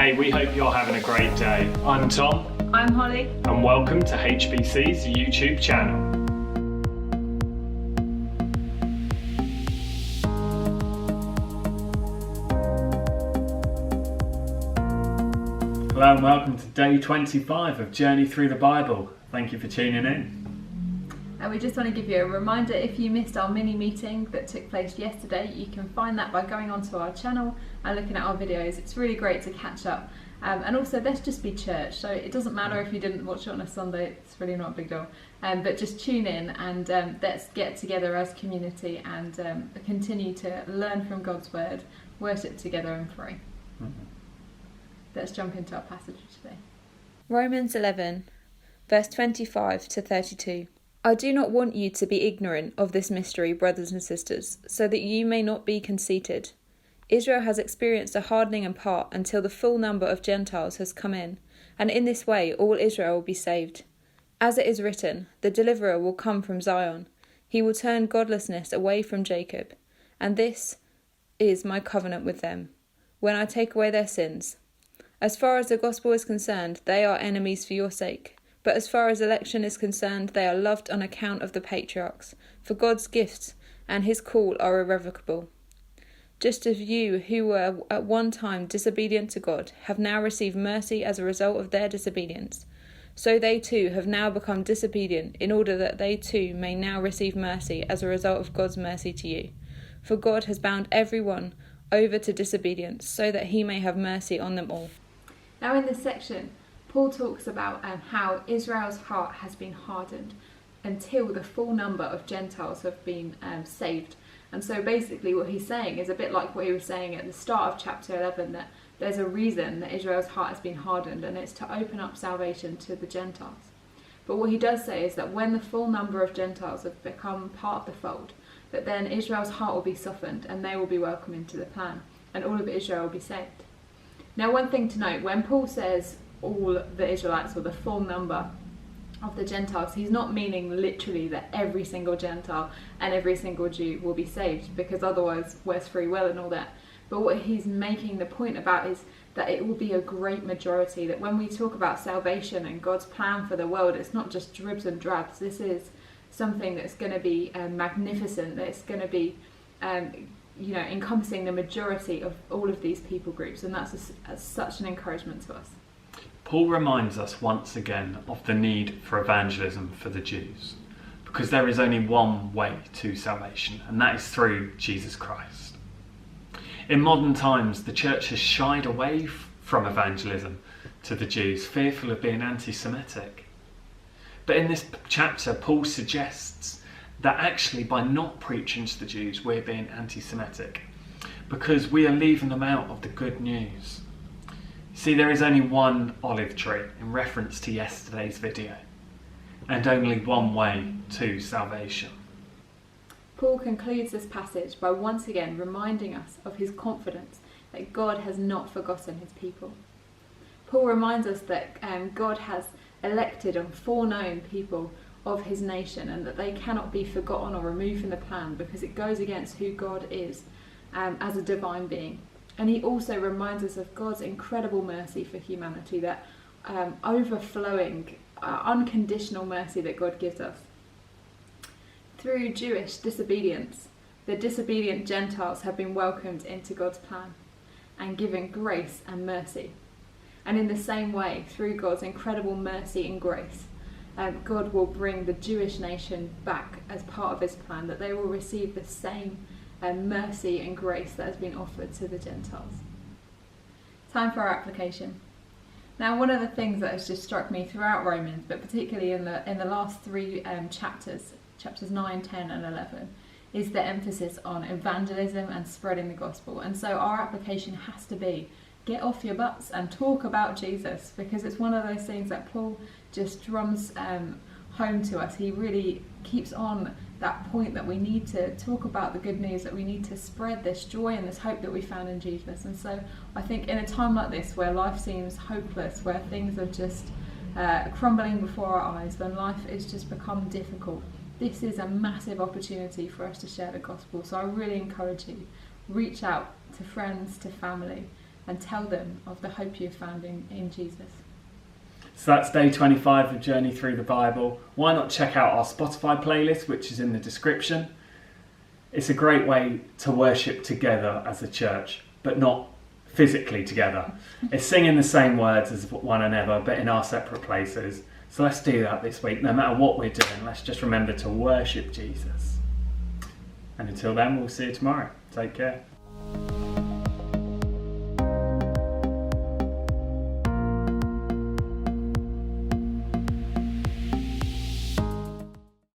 Hey, we hope you're having a great day. I'm Tom. I'm Holly. And welcome to HBC's YouTube channel. Hello and welcome to day 25 of Journey Through the Bible. Thank you for tuning in. And we just want to give you a reminder, if you missed our mini meeting that took place yesterday, you can find that by going onto our channel and looking at our videos. It's really great to catch up. And also, let's just be church. So it doesn't matter if you didn't watch it on a Sunday, it's really not a big deal. But just tune in and let's get together as community and continue to learn from God's word, worship together and pray. Let's jump into our passage today. Romans 11, verse 25 to 32. I do not want you to be ignorant of this mystery, brothers and sisters, so that you may not be conceited. Israel has experienced a hardening in part until the full number of Gentiles has come in, and in this way all Israel will be saved. As it is written, the deliverer will come from Zion. He will turn godlessness away from Jacob, and this is my covenant with them, when I take away their sins. As far as the gospel is concerned, they are enemies for your sake. But as far as election is concerned, they are loved on account of the patriarchs, for God's gifts and his call are irrevocable. Just as you, who were at one time disobedient to God, have now received mercy as a result of their disobedience, so they too have now become disobedient, in order that they too may now receive mercy as a result of God's mercy to you. For God has bound everyone over to disobedience, so that he may have mercy on them all. Now in this section, Paul talks about how Israel's heart has been hardened until the full number of Gentiles have been saved. And so basically what he's saying is a bit like what he was saying at the start of chapter 11, that there's a reason that Israel's heart has been hardened, and it's to open up salvation to the Gentiles. But what he does say is that when the full number of Gentiles have become part of the fold, that then Israel's heart will be softened and they will be welcomed into the plan, and all of Israel will be saved. Now one thing to note, when Paul says all the Israelites, or the full number of the Gentiles, he's not meaning literally that every single Gentile and every single Jew will be saved, because otherwise where's free will and all that. But what he's making the point about is that it will be a great majority, that when we talk about salvation and God's plan for the world, it's not just dribs and drabs. This is something that's going to be magnificent, that's going to be encompassing the majority of all of these people groups, and that's such an encouragement to us. Paul reminds us once again of the need for evangelism for the Jews, because there is only one way to salvation, and that is through Jesus Christ. In modern times, the church has shied away from evangelism to the Jews, fearful of being anti-Semitic. But in this chapter, Paul suggests that actually by not preaching to the Jews, we're being anti-Semitic, because we are leaving them out of the good news. See, there is only one olive tree, in reference to yesterday's video, and only one way to salvation. Paul concludes this passage by once again reminding us of his confidence that God has not forgotten his people. Paul reminds us that God has elected and foreknown people of his nation, and that they cannot be forgotten or removed from the plan, because it goes against who God is as a divine being. And he also reminds us of God's incredible mercy for humanity, that overflowing, unconditional mercy that God gives us. Through Jewish disobedience, the disobedient Gentiles have been welcomed into God's plan and given grace and mercy. And in the same way, through God's incredible mercy and grace, God will bring the Jewish nation back as part of his plan, that they will receive the same mercy and grace that has been offered to the Gentiles. Time for our application. Now, one of the things that has just struck me throughout Romans, but particularly in the last three chapters 9, 10 and 11, is the emphasis on evangelism and spreading the gospel. And so our application has to be, get off your butts and talk about Jesus, because it's one of those things that Paul just drums home to us. He really keeps on that point that we need to talk about the good news, that we need to spread this joy and this hope that we found in Jesus. And so I think in a time like this, where life seems hopeless, where things are just crumbling before our eyes, when life has just become difficult, this is a massive opportunity for us to share the gospel. So I really encourage you, reach out to friends, to family, and tell them of the hope you've found in Jesus. So that's day 25 of Journey Through the Bible. Why not check out our Spotify playlist, which is in the description. It's a great way to worship together as a church, but not physically together. It's singing the same words as one another, but in our separate places. So let's do that this week. No matter what we're doing, let's just remember to worship Jesus. And until then, we'll see you tomorrow. Take care.